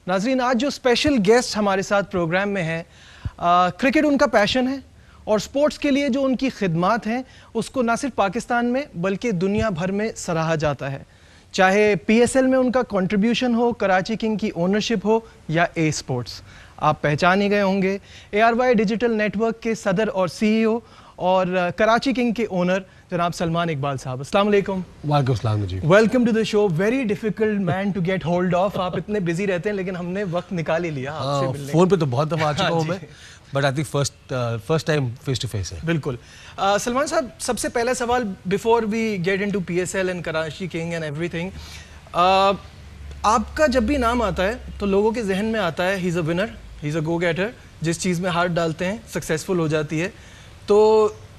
नाजरीन, आज जो स्पेशल गेस्ट हमारे साथ प्रोग्राम में है, क्रिकेट उनका पैशन है और स्पोर्ट्स के लिए जो उनकी खिदमात हैं उसको ना सिर्फ पाकिस्तान में बल्कि दुनिया भर में सराहा जाता है। चाहे पीएसएल में उनका कंट्रीब्यूशन हो, कराची किंग की ओनरशिप हो या ए स्पोर्ट्स, आप पहचान ही गए होंगे। ARY डिजिटल नेटवर्क के सदर और CEO और कराची किंग के ओनर जनाब सलमान इकबाल साहब, अस्सलाम वालेकुम। वालेकुम अस्सलाम जी। Welcome to the show. Very difficult man to get hold of. आप इतने बिजी रहते हैं लेकिन हमने वक्त निकाल ही लिया आपसे मिलने। फोन पे तो बहुत दफा आ चुका हूँ मैं, but I think first time face to face है। बिल्कुल। सलमान साहब, सबसे पहला सवाल before we get into PSL and Karachi King and everything, आपका जब भी नाम आता है तो लोगों के जहन में आता है he is a winner, he is a go getter. जिस चीज़ में हाथ डालते हैं सक्सेसफुल हो जाती है। तो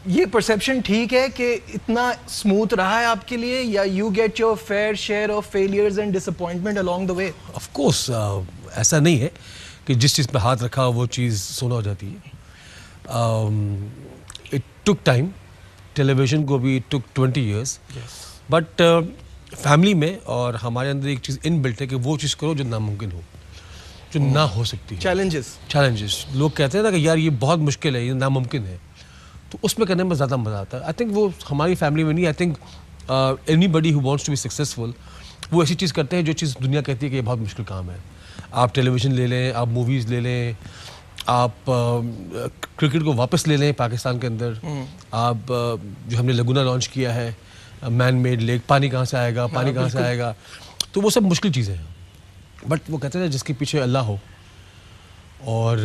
ये परसेप्शन ठीक है कि इतना स्मूथ रहा है आपके लिए, या you get your fair share of failures and disappointment along the way? Of course ऐसा नहीं है कि जिस चीज़ पे हाथ रखा वो चीज़ सोना हो जाती है। इट टुक टाइम, टेलीविज़न को भी it took 20 years, but family में और हमारे अंदर एक चीज़ इनबिल्ट है कि वो चीज़ करो जो नामुमकिन हो, जो ना हो सकती है। चैलेंजेस लोग कहते हैं ना कि यार ये बहुत मुश्किल है, ये नामुमकिन है, तो उसमें करने में ज़्यादा मज़ा आता है। आई थिंक वो हमारी फैमिली में नहीं, I think anybody who wants to be successful वो ऐसी चीज़ करते हैं जो चीज़ दुनिया कहती है कि ये बहुत मुश्किल काम है। आप टेलीविज़न ले लें, आप मूवीज़ ले लें, आप क्रिकेट को वापस ले लें पाकिस्तान के अंदर, आप जो हमने लगुना लॉन्च किया है, मैन मेड लेक, पानी कहाँ से आएगा, पानी कहाँ से आएगा, तो वो सब मुश्किल चीज़ें हैं। बट वो कहते हैं जिसके पीछे अल्लाह हो, और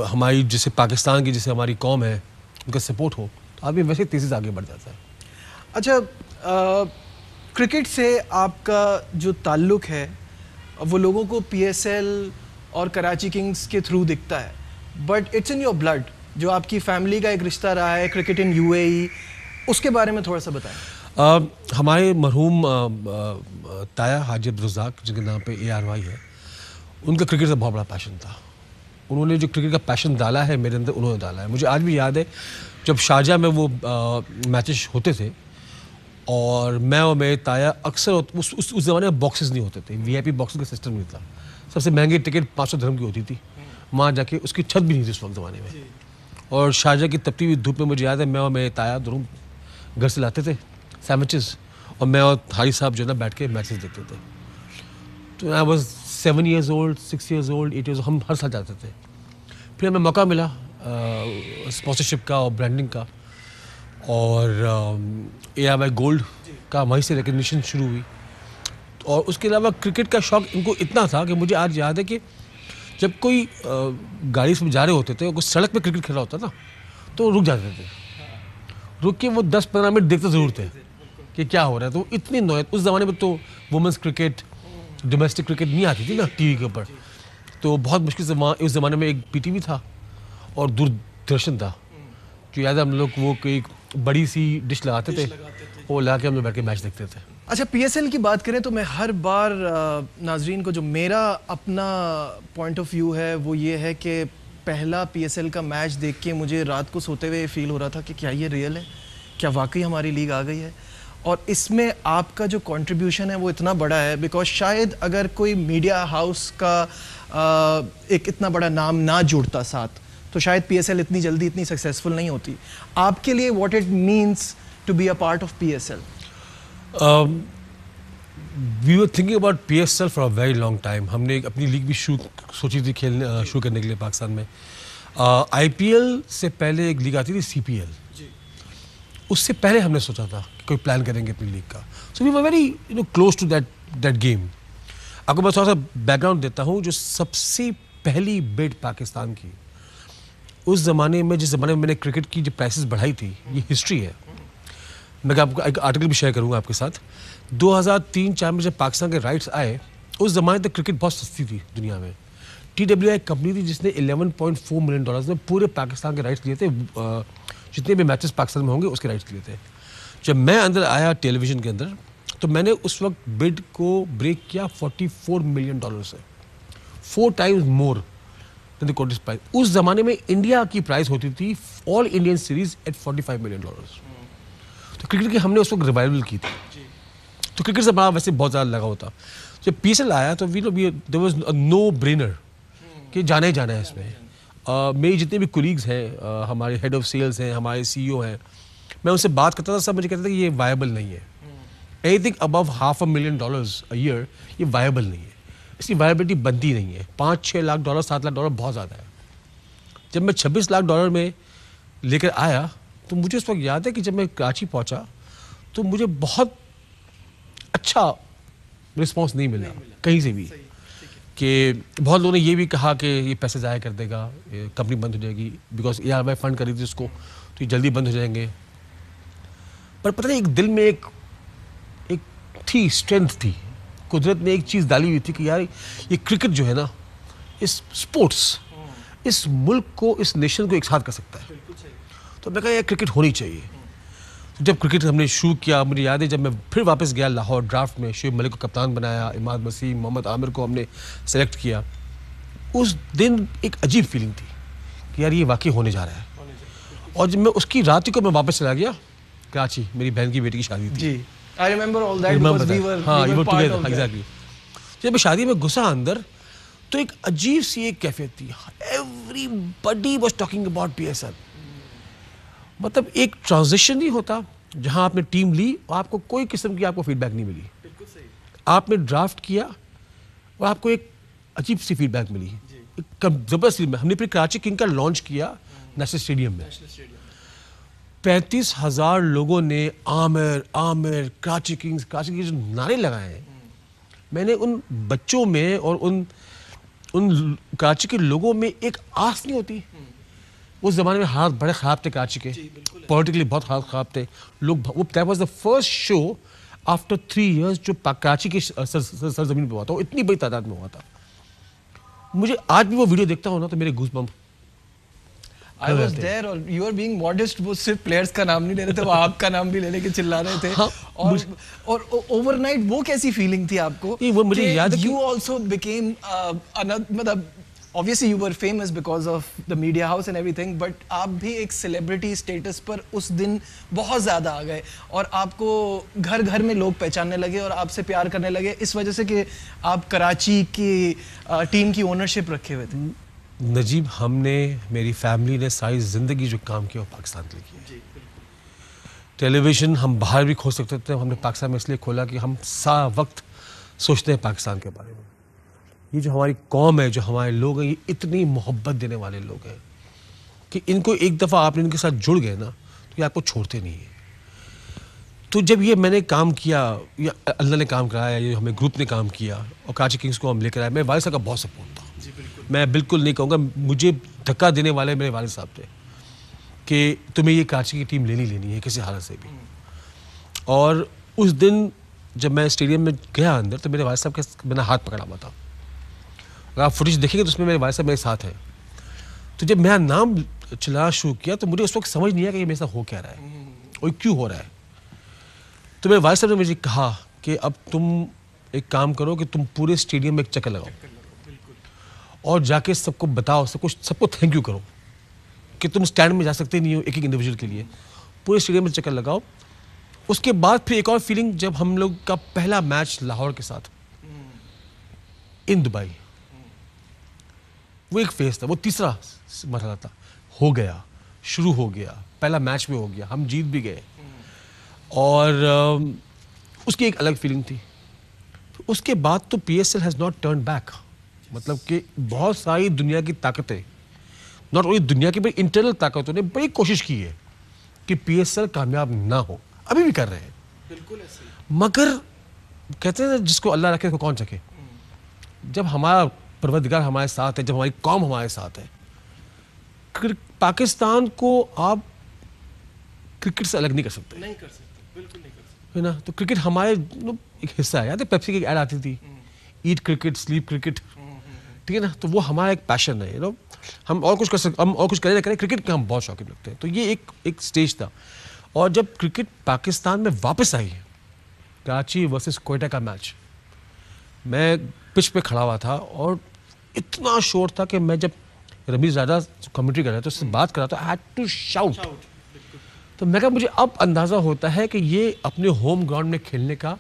हमारी जैसे पाकिस्तान की जैसे हमारी कौम है उनका सपोर्ट हो, तो आदमी वैसे तेज़ी से आगे बढ़ जाता है। अच्छा, क्रिकेट से आपका जो ताल्लुक़ है वो लोगों को PSL और कराची किंग्स के थ्रू दिखता है, but it's in your blood. जो आपकी फैमिली का एक रिश्ता रहा है क्रिकेट इन UAE, उसके बारे में थोड़ा सा बताएं। हमारे मरहूम ताया हाजी अब्दुल रज़ाक, जिनके नाम पे ARY है, उनका क्रिकेट से बहुत बड़ा पैशन था। उन्होंने जो क्रिकेट का पैशन डाला है मेरे अंदर, उन्होंने डाला है। मुझे आज भी याद है जब शारजाह में वो मैचेस होते थे और मैं और मेरे ताया अक्सर उस ज़माने में बॉक्सेस नहीं होते थे, VIP बॉक्सेस का सिस्टम नहीं था। सबसे महंगी टिकट 500 dirham की होती थी, वहाँ जाके उसकी छत भी नहीं थी उस वक्त ज़माने में। और शारजाह की तपती हुई धूप में मुझे याद है मैं और मेरे ताया दोनों घर से लाते थे सैंडविचेस, और मैं और हारी साहब जो है ना बैठ के मैचेस देखते थे। तो I was 7 years old, 6 years old, 8 years old, हम हर साल जाते थे। फिर हमें मौका मिला स्पॉन्सरशिप का और ब्रांडिंग का, और ARY गोल्ड का वहीं से रिकग्निशन शुरू हुई। और उसके अलावा क्रिकेट का शौक़ इनको इतना था कि मुझे आज याद है कि जब कोई गाड़ी से जा रहे होते थे, कोई सड़क पे क्रिकेट खेल रहा होता था तो रुक जाते थे, रुक के वो 10-15 मिनट देखते ज़रूर थे कि क्या हो रहा है। तो इतनी नौयत, उस ज़माने में तो वुमेंस क्रिकेट, डोमेस्टिक क्रिकेट नहीं आती थी ना TV के ऊपर, तो बहुत मुश्किल से वहाँ उस ज़माने में एक PTV था और दूरदर्शन था। जो याद है हम लोग वो कोई बड़ी सी डिश लगाते थे, वो लगा के हम लोग बैठ के मैच देखते थे। अच्छा, PSL की बात करें तो मैं हर बार नाजरीन को जो मेरा अपना पॉइंट ऑफ व्यू है वो ये है कि पहला PSL का मैच देख के मुझे रात को सोते हुए फील हो रहा था कि क्या ये रियल है, क्या वाकई हमारी लीग आ गई है। और इसमें आपका जो कंट्रीब्यूशन है वो इतना बड़ा है, बिकॉज शायद अगर कोई मीडिया हाउस का एक इतना बड़ा नाम ना जुड़ता साथ, तो शायद PSL इतनी जल्दी इतनी सक्सेसफुल नहीं होती। आपके लिए what it means to be a part of PSL? We were thinking about PSL for a very long time. हमने अपनी लीग भी सोची थी खेलने शुरू करने के लिए पाकिस्तान में। IPL से पहले एक लीग आती थी CPL, उससे पहले हमने सोचा था कि कोई प्लान करेंगे अपनी लीग का। So we were very close to that game. आपको मैं थोड़ा सा बैकग्राउंड देता हूँ। जो सबसे पहली बिड पाकिस्तान की उस ज़माने में, जिस ज़माने में मैंने क्रिकेट की जो प्राइसेस बढ़ाई थी, ये हिस्ट्री है। मैं आपको एक आर्टिकल भी शेयर करूँगा आपके साथ। 2003-4 में जब पाकिस्तान के राइट्स आए, उस ज़माने तक क्रिकेट बहुत सस्ती थी दुनिया में। TWI कंपनी थी जिसने $11.4 million में पूरे पाकिस्तान के राइट्स लिए थे, जितने भी मैचेस पाकिस्तान में होंगे उसके राइट्स लिए थे। जब मैं अंदर आया टेलीविज़न के अंदर, तो मैंने उस वक्त बिड को ब्रेक किया $44 million से, 4 times more than the costliest price. उस ज़माने में इंडिया की प्राइस होती थी all Indian series at $45 million। तो क्रिकेट की हमने उस वक्त रिवाइवल की थी, तो क्रिकेट से बड़ा वैसे बहुत ज़्यादा लगा होता। जब PSL आया तो देयर वाज नो ब्रेनर कि जाना ही जाना है इसमें। मेरे जितने भी कोलीग्स हैं, हमारे हेड ऑफ सेल्स हैं, हमारे CEO हैं, मैं उनसे बात करता था, सब मुझे कहते थे कि ये वायबल नहीं है। एनीथिंग अबव $500,000 a year ये वायबल नहीं है, इसकी वायबिलिटी बनती नहीं है। $5-6 लाख, $7 लाख बहुत ज़्यादा है। जब मैं $26 लाख में लेकर आया तो मुझे उस वक्त याद है कि जब मैं कराची पहुंचा तो मुझे बहुत अच्छा रिस्पांस नहीं मिला कहीं से भी, कि बहुत लोगों ने ये भी कहा कि ये पैसे ज़ाया कर देगा, कंपनी बंद हो जाएगी, बिकॉज ERY फंड करी थी उसको, तो ये जल्दी बंद हो जाएंगे। पर पता नहीं एक दिल में एक थी, स्ट्रेंथ थी, कुदरत ने एक चीज़ डाली हुई थी कि यार ये क्रिकेट जो है ना, इस स्पोर्ट्स इस मुल्क को, इस नेशन को एक साथ कर सकता है। तो मैं कहा यार क्रिकेट होनी चाहिए। तो जब क्रिकेट हमने शुरू किया, मुझे याद है जब मैं फिर वापस गया लाहौर, ड्राफ्ट में शुएब मलिक को कप्तान बनाया, इमाद वसीम, मोहम्मद आमिर को हमने सेलेक्ट किया। उस दिन एक अजीब फीलिंग थी कि यार ये वाकई होने जा रहा है। और जब मैं उसकी रात ही को मैं वापस चला गया कराची, मेरी बहन की बेटी की शादी थी। जी, I remember all that because we were part of that. Exactly. जब मैं शादी में घुसा अंदर तो एक अजीब सी एक कैफियत थी। Everybody was talking about PSL. मतलब एक ट्रांजिशन नहीं होता जहां आपने टीम ली और आपको कोई किस्म की आपको फीडबैक नहीं मिली। बिल्कुल सही। आपने ड्राफ्ट किया और आपको एक अजीब सी फीडबैक मिली, एक जबरदस्त। हमने फिर कराची किंग का लॉन्च किया नेशनल स्टेडियम में। 35,000 लोगों ने आमिर आमिर कराची किंग्स जो नारे लगाए हैं, मैंने उन बच्चों में और उन कराची के लोगों में एक आस नहीं होती। उस ज़माने में हाथ बड़े ख़राब थे कराची के, पॉलिटिकली बहुत हाथ ख़राब थे लोग। वो that was the first show after 3 years जो कराची की सरजमीन पे हुआ था, वो इतनी बड़ी तादाद में हुआ था। मुझे आज भी वो वीडियो देखता हूँ ना तो मेरे गूज़बम्प। I was there और you are being modest, वो सिर्फ प्लेयर्स का नाम नहीं ले रहे थे, वो आपका नाम भी ले लेके चिल्ला रहे थे। हाँ, और ओवरनाइट वो कैसी फीलिंग थी आपको? वो मुझे याद है you also became मतलब obviously you were famous because of the media house and everything, but आप भी एक सेलिब्रिटी स्टेटस पर उस दिन बहुत ज़्यादा आ गए और आपको घर घर में लोग पहचानने लगे और आपसे प्यार करने लगे इस वजह से कि आप कराची की टीम की ओनरशिप रखे हुए थे। नजीब, हमने, मेरी फैमिली ने सारी ज़िंदगी जो काम किया वो पाकिस्तान के लिए किया। टेलीविज़न हम बाहर भी खोल सकते थे, हमने पाकिस्तान में इसलिए खोला कि हम सारा वक्त सोचते हैं पाकिस्तान के बारे में। ये जो हमारी कौम है, जो हमारे लोग हैं, ये इतनी मोहब्बत देने वाले लोग हैं कि इनको एक दफ़ा आपने इनके साथ जुड़ गए ना तो ये आपको छोड़ते नहीं है। तो जब ये मैंने काम किया, या अल्लाह ने काम कराया, ये हमें ग्रुप ने काम किया और कराची किंग्स को हम लेकर आए, मेरे वालिद साहब का बहुत सपोर्ट था। मैं बिल्कुल नहीं कहूँगा, मुझे धक्का देने वाले मेरे वालिद साहब थे कि तुम्हें ये कराची की टीम लेनी है किसी हालत से भी। और उस दिन जब मैं स्टेडियम में गया अंदर तो मेरे वालिद साहब का मैंने हाथ पकड़ा हुआ था। अगर आप फुटेज देखेंगे तो उसमें मेरे वालिद साहब मेरे साथ हैं। तो जब मेरा नाम चलाना शुरू किया तो मुझे उस वक्त समझ नहीं आया कि ये मेरे साथ हो क्या रहा है और क्यों हो रहा है। तो मेरे वालिद साहब ने मुझे कहा कि अब तुम एक काम करो कि तुम पूरे स्टेडियम में एक चक्कर लगाओ और जाके सबको बताओ, सबको थैंक यू करो कि तुम स्टैंड में जा सकते नहीं हो एक इंडिविजुअल के लिए, पूरे स्टेडियम में चक्कर लगाओ। उसके बाद फिर एक और फीलिंग, जब हम लोग का पहला मैच लाहौर के साथ इन दुबई, वो एक फेज था, वो तीसरा मरहला था, हो गया, शुरू हो गया, पहला मैच भी हो गया, हम जीत भी गए और उसकी एक अलग फीलिंग थी। उसके बाद तो PSL has not turn back, मतलब कि बहुत सारी दुनिया की ताकतें, नॉट ओनली दुनिया की बड़ी इंटरनल ताकतों ने बड़ी कोशिश की है कि PSL कामयाब ना हो, अभी भी कर रहे हैं। बिल्कुल ऐसे। मगर कहते हैं ना, जिसको अल्लाह रखे उसको कौन सके। जब हमारा परवरदिगार हमारे साथ है, जब हमारी कौम हमारे साथ है, पाकिस्तान को आप क्रिकेट से अलग नहीं कर सकते। नहीं कर सकते, बिल्कुल नहीं कर सकते, है ना। तो क्रिकेट हमारे एक हिस्सा है। याद है पेप्सी की एक ऐड आती थी, ईट क्रिकेट स्लीप क्रिकेट, ठीक है ना। तो वो हमारा एक पैशन है, हम और कुछ कर सकते, हम और कुछ करें ना करें, क्रिकेट के हम बहुत शौकीन लगते हैं। तो ये एक स्टेज था। और जब क्रिकेट पाकिस्तान में वापस आई, कराची वर्सेस कोयटा का मैच, मैं पिच पे खड़ा हुआ था और इतना शोर था कि मैं जब रमीज ज़्यादा कमेंट्री कर रहा था तो उससे बात कर रहा था, आई हैड टू शाउट। तो मैं कहा मुझे अब अंदाज़ा होता है कि ये अपने होम ग्राउंड में खेलने का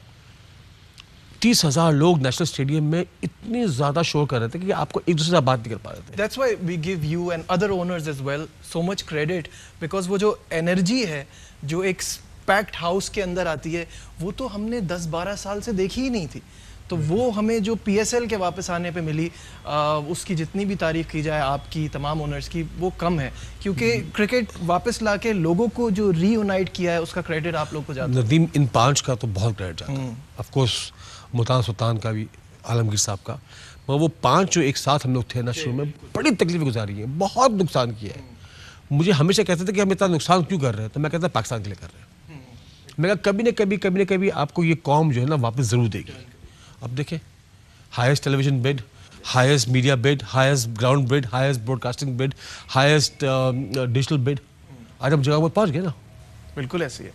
30,000 लोग नेशनल स्टेडियम में इतनी ज़्यादा शोर कर रहे थे कि आपको एक दूसरे से बात नहीं कर पा रहे थे। That's why we give you and other owners as well so much credit because वो जो एनर्जी है जो एक पैक्ड हाउस के अंदर आती है वो तो हमने 10-12 साल से देखी ही नहीं थी। तो वो हमें जो पीएसएल के वापस आने पे मिली उसकी जितनी भी तारीफ की जाए आपकी तमाम ओनर्स की वो कम है क्योंकि क्रिकेट वापस लाके लोगों को जो रीयूनाइट किया है उसका क्रेडिट आप लोग को जाता है। नदीम इन 5 का तो बहुत क्रेडिट जाता है, ऑफ कोर्स मुल्तान सुल्तान का भी, आलमगीर साहब का, मगर वो 5 जो एक साथ हम लोग थे ना शुरू में बड़ी तकलीफ गुजारी है, बहुत नुकसान किया है। मुझे हमेशा कहते थे कि हम इतना नुकसान क्यों कर रहे हैं, तो मैं कहता पाकिस्तान के लिए कर रहे हैं। मैं कहा कभी न कभी आपको ये कौम जो है ना वापस ज़रूर देगी। अब देखें, highest television bid, highest media bid, highest ground bid, highest broadcasting bid, highest digital bid, आज हम जगह पर पहुंच गए ना। बिल्कुल ऐसी है।